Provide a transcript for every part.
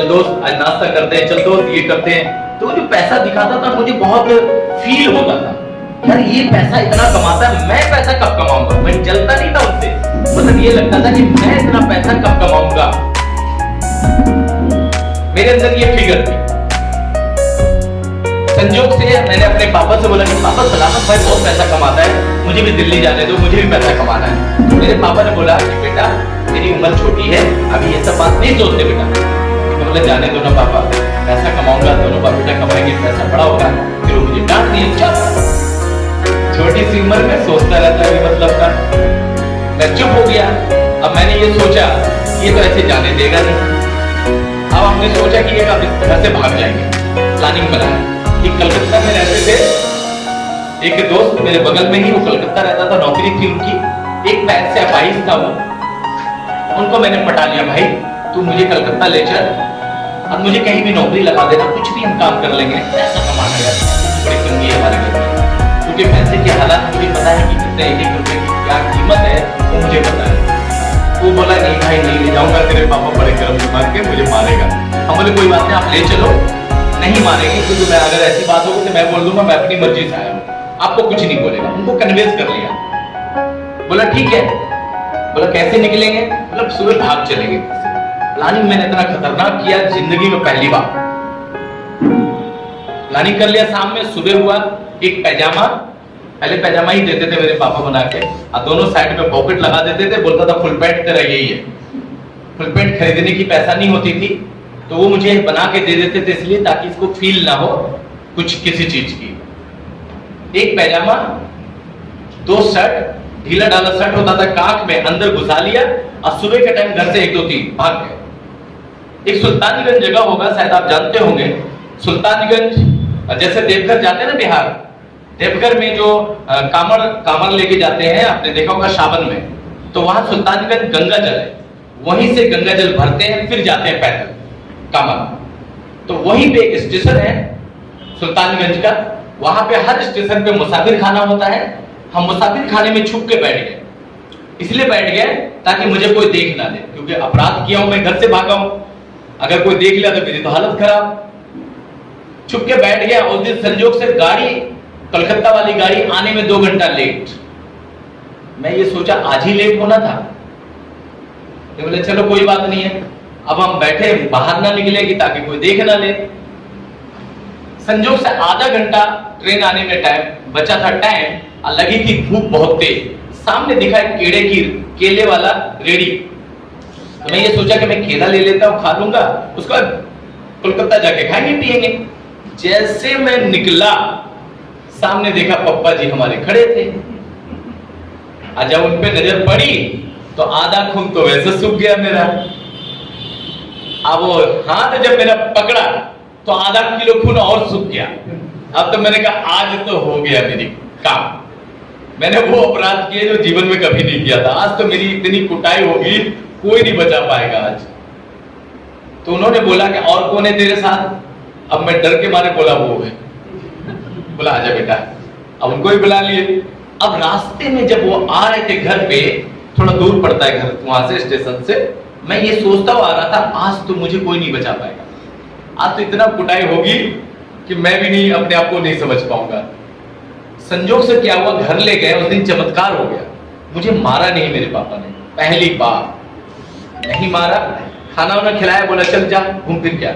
चल दोस्त आज नाश्ता करते हैं, चल दोस्त ये करते हैं। तो जो पैसा दिखाता था मुझे बहुत फील होता था, यार ये पैसा इतना कमाता है, मैं पैसा कब कमाऊंगा। मैं जलता नहीं था उससे, मतलब ये लगता था कि मैं इतना पैसा कब कमाऊंगा। मेरे अंदर ये फिगर थी। संजोग से मैंने अपने पापा से बोला कि पापा सलामत भाई बहुत पैसा कमाता है, मुझे भी दिल्ली जाने दो, मुझे भी पैसा कमाना है। तो मेरे पापा ने बोला कि बेटा मेरी उम्र छोटी है, अभी ये सब बात नहीं सोचते बेटा। तो बोला जाने दो ना पापा, पैसा कमाऊंगा, दोनों बाप बेटा कमाएंगे, पैसा बड़ा होगा। फिर वो मुझे डांट दिए, चुप। छोटी सी उम्र में सोचता रहता है मतलब का। मैं चुप हो गया। अब मैंने ये सोचा ये तो ऐसे जाने देगा नहीं। अब हमने सोचा कि ये घर से भाग जाएंगे, प्लानिंग बनाया कि कलकत्ता में रहते थे एक दोस्त मेरे बगल में ही, वो कलकत्ता रहता था, नौकरी थी उनकी, एक पैर से अपाहिज था वो। उनको मैंने पटा लिया, भाई तू मुझे कलकत्ता ले चल और मुझे कहीं भी नौकरी लगा देना, कुछ भी हम काम कर लेंगे, पैसा कमाना यार, बड़ी तंगी है हमारे घर में, क्योंकि पैसे के हालात मुझे पता है कि कितने एक रुपए की क्या कीमत है वो मुझे पता है। वो बोला नहीं भाई नहीं ले जाऊंगा, तेरे पापा बड़े गर्म दिमाग के, मुझे मारेगा। हम बोले कोई बात नहीं आप ले चलो, नहीं मारेंगे, क्योंकि मैं अगर ऐसी बात होगी तो मैं बोल दूंगा मैं अपनी मर्जी से आया हूँ, आपको कुछ नहीं बोलेगा। उनको कन्विंस कर लिया। बोला ठीक है। बोला कैसे निकलेंगे, मतलब सुबह भाग चलेंगे। प्लानिंग मैंने इतना खतरनाक किया जिंदगी में पहली बार। प्लानिंग कर लिया, शाम में सुबह हुआ, एक पैजामा, पहले पैजामा ही देते थे मेरे पापा बना के, और दोनों साइड में पॉकेट लगा देते थे, बोलता था फुल पैंट तेरा यही है। फुल पैंट खरीदने की पैसा नहीं होती थी, तो वो मुझे बना के दे देते थे इसलिए ताकि इसको फील ना हो कुछ किसी चीज की। एक पैजामा, दो शर्ट, ढीला ढाला शर्ट होता था, कांख में अंदर घुसा लिया और सुबह के टाइम घर से 1 2 3 भाग गए। एक सुल्तानगंज जगह होगा, शायद आप जानते होंगे, सुल्तानगंज जैसे देवघर जाते हैं ना बिहार, देवघर में जो कामर लेके जाते हैं, आपने देखा होगा सावन में, तो वहां सुल्तानगंज गंगा जल है, वहीं से गंगा जल भरते हैं फिर जाते हैं पैदल कामर। तो वहीं पे एक स्टेशन है सुल्तानगंज का, वहां पे हर स्टेशन पे मुसाफिर खाना होता है। हम मुसाफिर खाने में छुप के बैठ गए, इसलिए बैठ गए ताकि मुझे कोई देख ना ले, क्योंकि अपराध किया हूं, मैं घर से भागा हूं, अगर कोई देख लिया तो मेरी तो हालत खराब। छुप के बैठ गया। उस दिन संजोग से गाड़ी, कलकत्ता वाली गाड़ी आने में 2 घंटा लेट। मैं ये सोचा आज ही लेट होना था, तो बोले चलो कोई बात नहीं है, अब हम बैठे बाहर ना निकलेगी ताकि कोई देख ना ले। संजोग से आधा घंटा ट्रेन आने में टाइम बचा था, टाइम और लगी थी धूप बहुत तेज। सामने दिखा एक केले वाला रेडी, तो मैं ये सोचा कि मैं केला ले लेता हूँ, खा लूंगा, उसके बाद कोलकाता जाके खाएंगे पिएंगे। जैसे मैं निकला, सामने देखा पप्पा जी हमारे खड़े थे, और जब उन पे नजर पड़ी तो आधा खून तो वैसे सूख गया मेरा। अब वो हाथ जब मेरा पकड़ा तो आधा किलो खून और सूख गया। अब तो मैंने कहा आज तो हो गया मेरी काम, मैंने वो अपराध किए जो जीवन में कभी नहीं किया था, आज तो मेरी इतनी कुटाई होगी कोई नहीं बचा पाएगा आज। तो उन्होंने बोला कि और कौन है तेरे साथ? अब मैं डर के मारे बोला वो है। बोला आजा बेटा, अब उनको भी बुला लिए। अब रास्ते में जब वो आ रहे थे घर पे, थोड़ा दूर पड़ता है घर वहां से स्टेशन से, मैं ये सोचता हुआ आ रहा था आज तो मुझे कोई नहीं बचा पाएगा, आज तो इतना कुटाई होगी कि मैं भी नहीं अपने आप को नहीं समझ पाऊंगा। संजोग से क्या हुआ, घर ले गए, उस दिन चमत्कार हो गया, मुझे मारा नहीं मेरे पापा ने, पहली बार नहीं मारा। खाना वाना खिलाया, बोला चल जा घूम फिर क्या।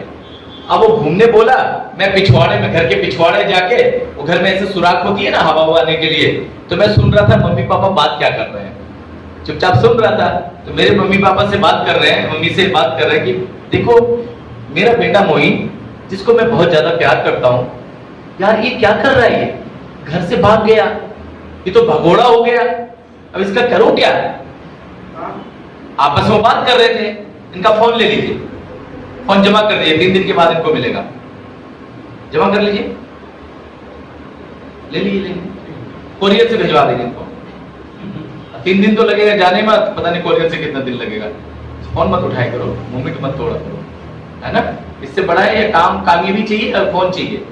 अब वो घूमने बोला, मैं पिछवाड़े में, घर के पिछवाड़े जाके, वो घर में ऐसे सुराख होती है ना हवा आने के लिए, तो मैं सुन रहा था मम्मी पापा बात क्या कर रहे हैं, चुपचाप सुन रहा था। तो मेरे मम्मी पापा से बात कर रहे हैं, मम्मी से बात कर रहे हैं कि देखो मेरा बेटा मोइन, जिसको मैं बहुत ज्यादा प्यार करता हूँ, यार ये क्या कर रहा है, ये घर से भाग गया, ये तो भगोड़ा हो गया, अब इसका करो क्या। आपस में बात कर रहे थे, इनका फोन ले लीजिए, फोन जमा कर दीजिए, 3 दिन के बाद इनको मिलेगा, जमा कर लीजिए, ले लीजिए, कोरियर से भिजवा देंगे इनको। 3 दिन तो लगेगा जाने में, पता नहीं कोरियर से कितना दिन लगेगा। फोन मत उठाया करो, मम्मी की मत तोड़ा करो, है ना। इससे बड़ा है ये काम, कामयाबी चाहिए और फोन चाहिए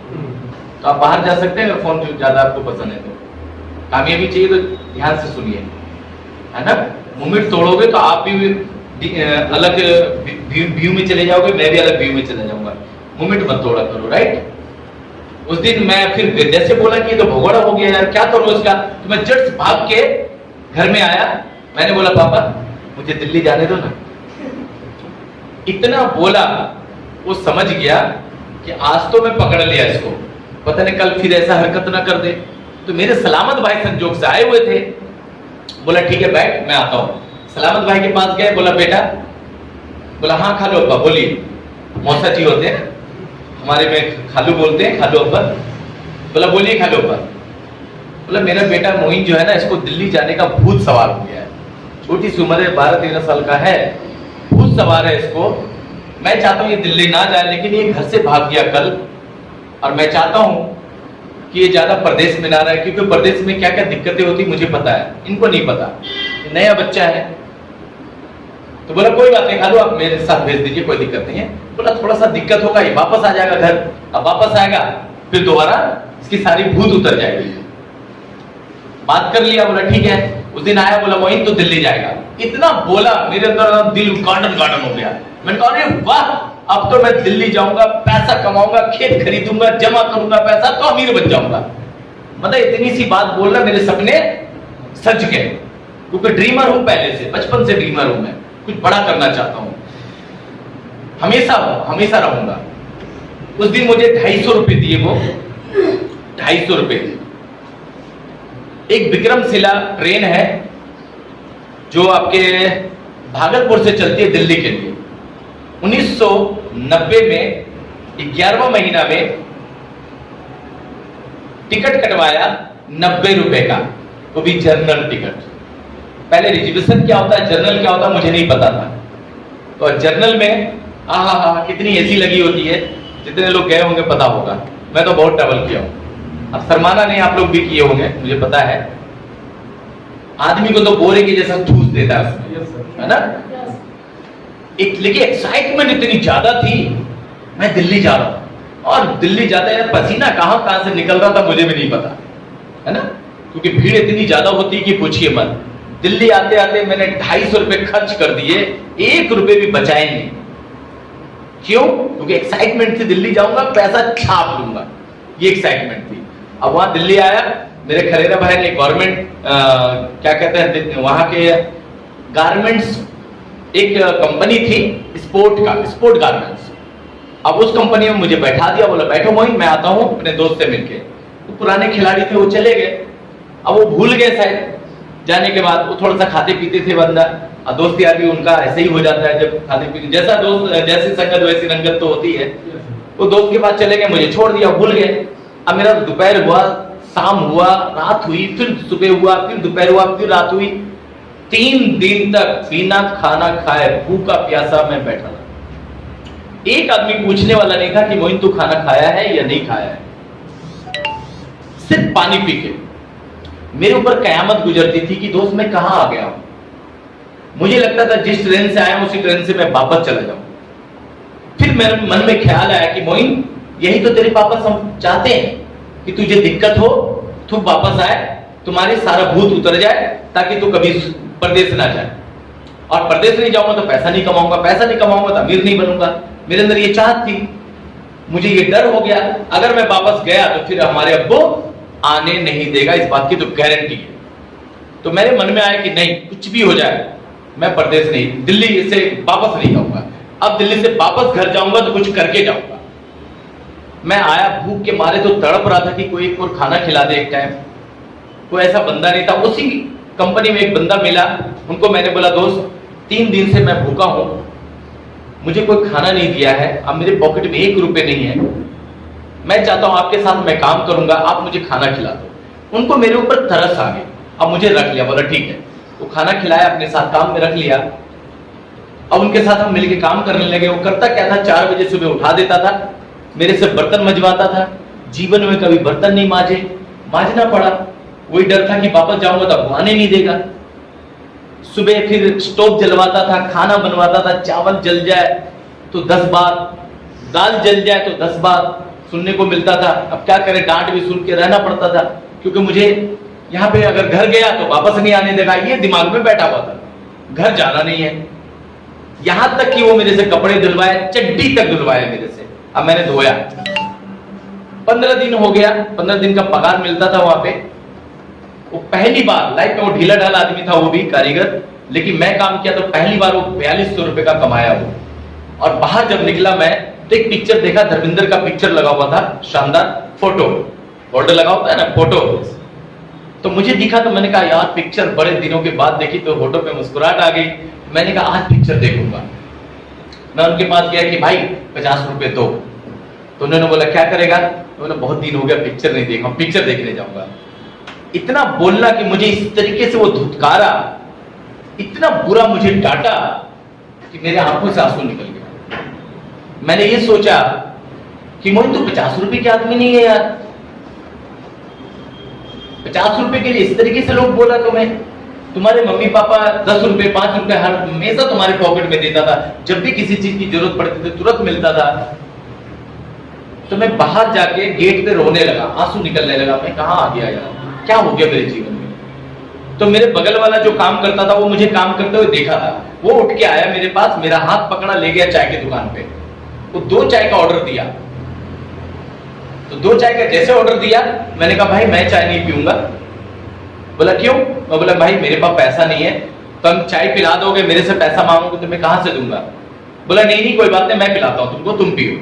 तो आप बाहर जा सकते हैं, अगर फोन ज्यादा आपको पसंद है तो। कामयाबी चाहिए तो ध्यान से सुनिए, है ना। मुंह तोड़ोगे तो आप भी अलग व्यू में चले जाओगे, मैं भी अलग व्यू में चले जाऊंगा। मोमेंट मत तोड़ा करो, राइट। उस दिन मैं फिर जैसे बोला कि ये तो भगोड़ा हो गया यार, क्या करूं इसका, तो मैं जट से भाग के घर में आया। मैंने बोला पापा मुझे दिल्ली जाने दो ना। इतना बोला, वो समझ गया कि आज तो मैं पकड़ लिया इसको, पता नहीं कल फिर ऐसा हरकत ना कर दे। तो मेरे सलामत भाई संजोग से आए हुए थे। बोला ठीक है बैठ, मैं आता हूं। सलामत भाई के पास गए, बोला बेटा, बोला हाँ खालू अब्बा बोलिए। मौसा जी होते हैं हमारे में, खालू बोलते हैं, खालू अब्बा। बोला बोलिए खालू अब्बा। बोला मेरा बेटा मोइन जो है ना, इसको दिल्ली जाने का भूत सवार हो गया है। छोटी सी उम्र है, 12-13 साल का है, भूत सवार है इसको। मैं चाहता हूं ये दिल्ली ना जाए, लेकिन ये घर से भाग गया कल, और मैं चाहता हूं कि ये ज्यादा प्रदेश में ना रहे, क्योंकि प्रदेश में क्या क्या दिक्कतें होती मुझे पता है, इनको नहीं पता, नया बच्चा है। तो बोला कोई बात नहीं खालू, आप मेरे साथ भेज दीजिए, कोई दिक्कत नहीं है। बोला थोड़ा सा दिक्कत होगा, ये वापस आ जाएगा घर, अब वापस आएगा फिर दोबारा इसकी सारी भूत उतर जाएगी। बात कर लिया, बोला ठीक है। उस दिन आया, बोला मोइन तो दिल्ली जाएगा। इतना बोला मेरे अंदर दिल गार्डन गार्डन हो गया। मैंने कहा अरे वाह, अब तो मैं दिल्ली जाऊंगा, पैसा कमाऊंगा, खेत खरीदूंगा, जमा करूंगा पैसा, तो अमीर बन जाऊंगा। मतलब इतनी सी बात बोलना मेरे सपने सच गए, क्योंकि ड्रीमर हूं, पहले से बचपन से ड्रीमर हूं, मैं कुछ बड़ा करना चाहता हूं, हमेशा रहूंगा। उस दिन मुझे 250 रुपए दिए, वो 250 रुपए। एक विक्रमशिला ट्रेन है जो आपके भागलपुर से चलती है दिल्ली के लिए। 1990 में 11वां महीना में टिकट कटवाया 90 रुपए का, वो भी जनरल टिकट। पहले रिजर्वेशन क्या होता है, जनरल क्या होता है मुझे नहीं पता था। तो जनरल में कितनी एसी लगी होती है, जितने लोग गए होंगे पता होगा, मैं तो बहुत ट्रैवल किया हूं। अब शर्माना नहीं, आप लोग भी किए होंगे, मुझे पता है। आदमी को तो बोरे के जैसा ठूस देता है उसमें, है ना। एक लेकिन एक्साइटमेंट इतनी ज्यादा थी, मैं दिल्ली जा रहा हूं, और दिल्ली जाते हैं पसीना कहां से निकल रहा था मुझे भी नहीं पता, है ना, क्योंकि भीड़ इतनी ज्यादा होती है कि पूछिए मत। दिल्ली आते आते मैंने 250 रुपए खर्च कर दिए, 1 रुपए भी बचाए नहीं। क्यों? क्योंकि एक्साइटमेंट थी, दिल्ली जाऊंगा पैसा छाप लूंगा, ये एक्साइटमेंट थी। अब वहां दिल्ली आया, मेरे खरेरा भाई ने गवर्नमेंट क्या कहते हैं वहां के गारमेंट्स, एक कंपनी थी स्पोर्ट गारमेंट्स। अब उस कंपनी में मुझे बैठा दिया, बोला बैठो मोइन, मैं आता हूं अपने दोस्त से मिलके। वो पुराने खिलाड़ी थे, वो चले गए। अब वो भूल गए शायद जाने के बाद, वो थोड़ा सा खाते पीते थे बंदा, और दोस्त यार भी उनका ऐसे ही हो जाता है, जब खाते पीते जैसा दोस्त जैसी संगत वैसी रंगत तो होती है। वो दोस्त के पास चले गए, मुझे छोड़ दिया, भूल गए। अब मेरा दोपहर हुआ, शाम हुआ, रात हुई, फिर सुबह हुआ, फिर दोपहर हुआ, फिर रात हुई। 3 दिन तक बिना खाना खाए भूखा प्यासा मैं बैठा था। एक आदमी पूछने वाला नहीं था कि मोइन तू खाना खाया है या नहीं खाया है, सिर्फ पानी पी के। मेरे ऊपर कयामत गुजरती थी कि दोस्त मैं कहां आ गया हूं। मुझे लगता था जिस ट्रेन से आया उसी ट्रेन से मैं वापस चला जाऊं। फिर मेरे मन में ख्याल आया कि मोइन यही तो तेरे पापा चाहते हैं कि तुझे दिक्कत हो, तू वापस आए, तुम्हारे सारा भूत उतर जाए, ताकि तू कभी प्रदेश ना जाए। और प्रदेश नहीं जाऊंगा तो पैसा नहीं कमाऊंगा, पैसा नहीं कमाऊंगा तो अमीर नहीं बनूंगा। मेरे अंदर ये चाहत थी। मुझे ये डर हो गया, अगर मैं वापस गया तो फिर हमारे अब्बू आने नहीं देगा, इस बात की तो गारंटी है। तो मेरे मन में आया कि नहीं, कुछ भी हो जाए मैं प्रदेश नहीं, दिल्ली से वापस नहीं जाऊंगा। अब दिल्ली से वापस घर जाऊंगा तो कुछ करके जाऊंगा। मैं आया, भूख के मारे तो तड़प रहा था कि कोई एक और खाना खिला दे एक टाइम। कोई ऐसा बंदा नहीं था। उसी कंपनी में एक बंदा मिला, उनको मैंने बोला दोस्त 3 दिन से मैं भूखा हूं, मुझे कोई खाना नहीं दिया है, अब मेरे पॉकेट में 1 रुपए नहीं है, मैं चाहता हूं आपके साथ मैं काम करूंगा, आप मुझे खाना खिला दो। उनको मेरे ऊपर तरस आ गई, अब मुझे रख लिया। बोला ठीक है, वो खाना खिलाया, अपने साथ काम में रख लिया। अब उनके साथ हम मिलके काम करने लगे। वो करता क्या था, 4 बजे सुबह उठा देता था, मेरे से बर्तन मजवाता था। जीवन में कभी बर्तन नहीं मांजना पड़ा। वही डर था कि वापस जाऊंगा तो धुआने नहीं देगा। सुबह फिर स्टोव जलवाता था, खाना बनवाता था, चावल जल जाए तो 10 बार, दाल जल जाए तो 10 बार सुनने को मिलता था। अब क्या करें, डांट भी सुन के रहना पड़ता था, क्योंकि मुझे यहाँ पे अगर घर गया तो वापस नहीं आने देगा, ये दिमाग में बैठा हुआ था, घर जाना नहीं है। यहां तक कि वो मेरे से कपड़े धुलवाए, चड्डी तक धुलवाए मेरे से। अब मैंने धोया, 15 दिन हो गया, 15 दिन का पगार मिलता था वहां पे। वो पहली बार लाइफ में, वो ढीला ढाला आदमी था वो भी कारीगर, लेकिन मैं काम किया तो पहली बार वो 4200 रुपए का कमाया वो। और बाहर जब निकला मैं तो एक पिक्चर देखा, धर्मेंद्र का पिक्चर लगा हुआ था, शानदार फोटो, बॉर्डर लगा होता है ना फोटो, तो मुझे दिखा तो मैंने कहा यार पिक्चर बड़े दिनों के बाद देखी तो फोटो पे मुस्कुराहट आ गई। मैंने कहा आज पिक्चर देखूंगा। मैं उनके पास गया कि भाई 50 रुपए दो, तो उन्होंने बोला क्या करेगा, उन्होंने बहुत दिन हो गया पिक्चर नहीं देखा, पिक्चर देखने जाऊंगा। इतना बोलना कि मुझे इस तरीके से वो धुतकारा, इतना बुरा मुझे डांटा कि मेरे आंखों से आंसू निकल गया। मैंने ये सोचा कि मोहित तो 50 रुपए के आदमी नहीं है यार, 50 रुपए के लिए इस तरीके से लोग बोला तुम्हें। तुम्हारे मम्मी पापा 10 रुपए 5 रुपए हर हमेशा तुम्हारे पॉकेट में देता था, जब भी किसी चीज की जरूरत पड़ती थी तुरंत मिलता था। तो मैं बाहर जाके गेट पे रोने लगा, आंसू निकलने लगा। मैं कहां आ गया यार, क्या हो गया मेरे जीवन में। तो मेरे बगल वाला जो काम करता था वो मुझे काम करते हुए देखा था, वो उठ के आया मेरे पास, मेरा हाथ पकड़ा, ले गया चाय की दुकान पे। वो 2 चाय का ऑर्डर दिया, तो 2 चाय का जैसे ऑर्डर दिया मैंने कहा भाई मैं चाय नहीं पीऊंगा। बोला क्यों? मैं बोला भाई मेरे पास पैसा नहीं है, तो हम चाय पिला दोगे, मेरे से पैसा मांगोगे तो मैं कहां से दूंगा। बोला नहीं नहीं कोई बात नहीं, मैं पिलाता हूं तुमको, तुम पियो।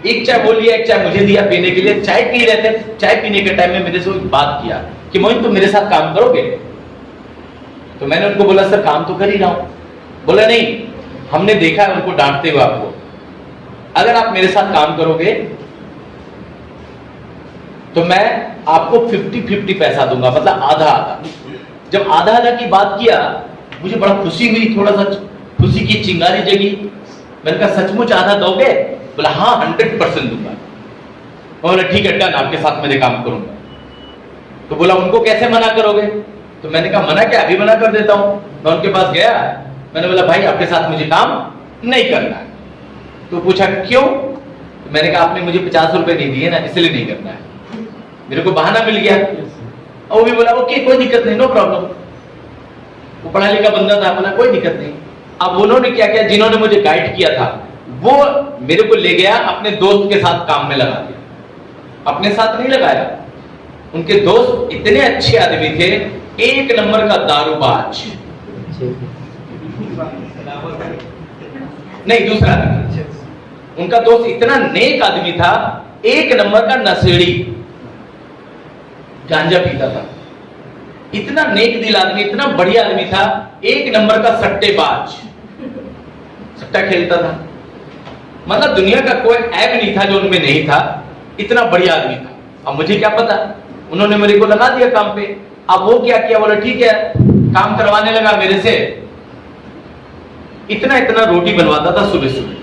एक चाय वो लिया, एक चाय मुझे दिया पीने के लिए। चाय पी रहे थे, चाय पीने के टाइम में मेरे से एक बात किया कि मोहित तुम मेरे साथ काम करोगे। तो मैंने उनको बोला सर काम तो कर ही रहा हूं। बोला नहीं, हमने देखा है उनको डांटते हुए आपको, अगर आप मेरे साथ काम करोगे तो मैं आपको 50-50 पैसा दूंगा, मतलब आधा आधा। जब आधा आधा की बात किया मुझे बड़ा खुशी हुई, थोड़ा सा खुशी की चिंगारी जगी। मैंने कहा सचमुच आधा दोगे? बोला हाँ 100% दूंगा। बोला ठीक है डन, आपके साथ मैं काम करूंगा। तो बोला उनको कैसे मना करोगे? तो मैंने कहा मना क्या, अभी मना कर देता हूं। मैं उनके पास गया, मैंने बोला भाई आपके साथ मुझे काम नहीं करना है। तो पूछा क्यों? तो मैंने कहा आपने मुझे 50 रुपए नहीं दिए ना, इसलिए नहीं करना है। मेरे को बहाना मिल गया। और वो भी बोला ओके कोई दिक्कत नहीं, नो प्रॉब्लम। वो पढ़ा लिखा बंदा था, बोला कोई दिक्कत नहीं। अब उन्होंने क्या किया, जिन्होंने मुझे गाइड किया था वो मेरे को ले गया अपने दोस्त के साथ काम में लगा दिया। अपने साथ नहीं लगाया, उनके दोस्त इतने अच्छे आदमी थे, एक नंबर का दारूबाज, नहीं दूसरा आदमी, उनका दोस्त इतना नेक आदमी था, एक नंबर का नशेड़ी, गांजा पीता था। इतना नेक दिल आदमी, इतना बढ़िया आदमी था, एक नंबर का सट्टेबाज, सट्टा खेलता था। मतलब दुनिया का कोई ऐप नहीं था जो उनमें नहीं था, इतना बढ़िया आदमी था। अब मुझे क्या पता, उन्होंने मेरे को लगा दिया काम पे। अब वो क्या किया, बोला ठीक है, काम करवाने लगा मेरे से। इतना इतना रोटी बनवाता था सुबह सुबह,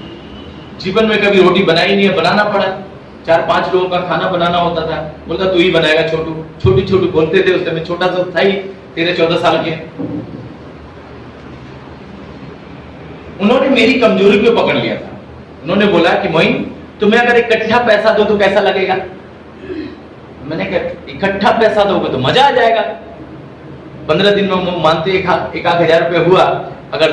जीवन में कभी रोटी बनाई नहीं है, बनाना पड़ा। 4-5 लोगों का खाना बनाना होता था। बोलता तू ही बनाएगा छोटू, छोटू छोटू बोलते थे, उस समय छोटा सा था ही, 13-14 साल के। उन्होंने मेरी कमजोरी को पकड़ लिया था। उन्होंने बोला कि मोइन तुम्हें अगर इकट्ठा पैसा दो तो कैसा लगेगा? मैंने कहा इकट्ठा पैसा दोगे तो मजा आ जाएगा। 15 दिन में मानते 1,000 रुपये हुआ, अगर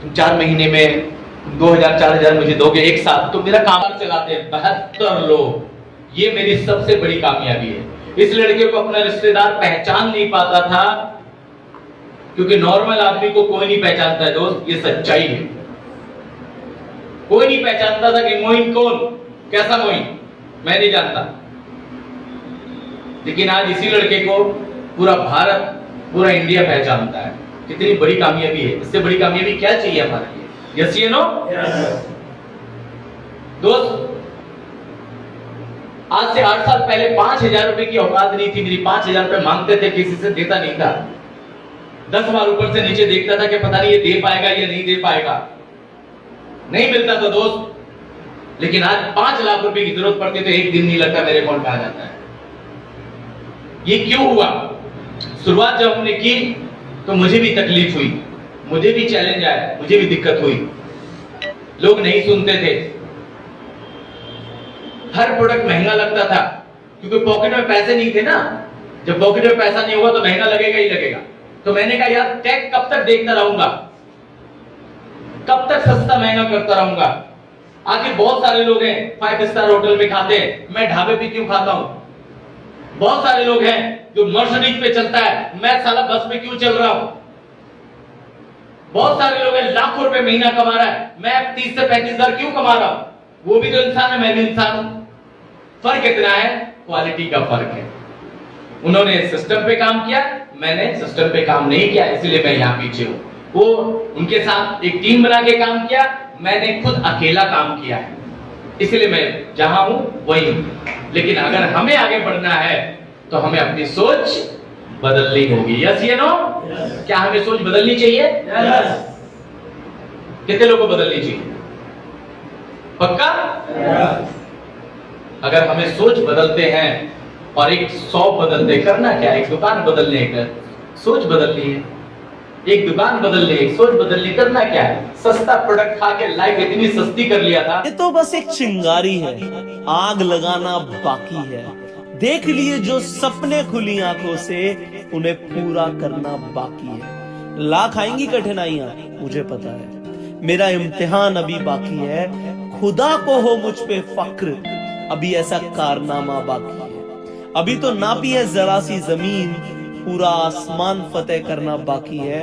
तुम 4 महीने में 2,000-4,000 मुझे दोगे एक साथ, तो मेरा काम चलाते हैं 72 लोग। ये मेरी सबसे बड़ी कामयाबी है। इस लड़के को अपना रिश्तेदार पहचान नहीं पाता था, क्योंकि नॉर्मल आदमी को कोई नहीं पहचानता है दोस्त, ये सच्चाई है। कोई नहीं पहचानता था कि मोइन कौन, कैसा मोइन, मैं नहीं जानता। लेकिन आज इसी लड़के को पूरा भारत, पूरा इंडिया पहचानता है। कितनी बड़ी कामयाबी है। इससे बड़ी कामयाबी क्या चाहिए हमारे लिए? यस या नो? दोस्त आज से 8 साल पहले 5,000 रुपए की औकात नहीं थी मेरी। 5,000 रुपए मांगते थे, किसी से देता नहीं था। 10 बार ऊपर से नीचे देखता था कि पता नहीं ये दे पाएगा या नहीं दे पाएगा, नहीं मिलता था दोस्त। लेकिन आज 5 लाख रुपए की जरूरत पड़ती तो एक दिन नहीं लगता मेरे अकाउंट में आ जाता है। ये क्यों हुआ? शुरुआत जब हमने की तो मुझे भी तकलीफ हुई, मुझे भी चैलेंज आया, मुझे भी दिक्कत हुई। लोग नहीं सुनते थे, हर प्रोडक्ट महंगा लगता था, क्योंकि पॉकेट में पैसे नहीं थे ना। जब पॉकेट में पैसा नहीं होगा तो महंगा लगेगा ही लगेगा। तो मैंने कहा यार टैग कब तक देखता रहूंगा, कब तक सस्ता महंगा करता रहूंगा? आखिर बहुत सारे लोग हैं 5 स्टार होटल में खाते हैं, मैं ढाबे पे क्यों खाता हूं? बहुत सारे लोग हैं जो मर्सिडीज पे चलता है, मैं साला बस में क्यों चल रहा हूं? बहुत सारे लोग हैं लाखों रुपए महीना कमा रहा है, मैं 30 से 35 हजार क्यों कमा रहा हूं? वो भी तो इंसान है, मैं भी इंसान हूं। फर्क इतना है, क्वालिटी का फर्क है। उन्होंने सिस्टम पे काम किया, मैंने सिस्टम पे काम नहीं किया, इसलिए मैं यहां पीछे हूं। वो उनके साथ एक टीम बना के काम किया, मैंने खुद अकेला काम किया है, इसलिए मैं जहां हूं वही हूं। लेकिन अगर हमें आगे बढ़ना है तो हमें अपनी सोच बदलनी होगी। यस या नो? क्या हमें सोच बदलनी चाहिए? कितने लोगों को बदलनी चाहिए? पक्का? अगर हमें सोच बदलते हैं और एक शॉप बदलते, करना क्या? एक दुकान बदलने का सोच बदलनी है, एक दुकान बदलने, एक सोच बदलनी, करना क्या है? सस्ता प्रोडक्ट खा के लाइफ इतनी सस्ती कर लिया था। ये तो बस एक चिंगारी है, आग लगाना बाकी है। देख लिए जो सपने खुली आंखों से, उन्हें पूरा करना बाकी है। लाख आएंगी कठिनाइयां, मुझे पता है, मेरा इम्तिहान अभी बाकी है। खुदा को हो मुझ पे फक्र, अभी ऐसा कारनामा बाकी है। अभी तो नापी है जरा सी जमीन, पूरा आसमान फतेह करना बाकी है।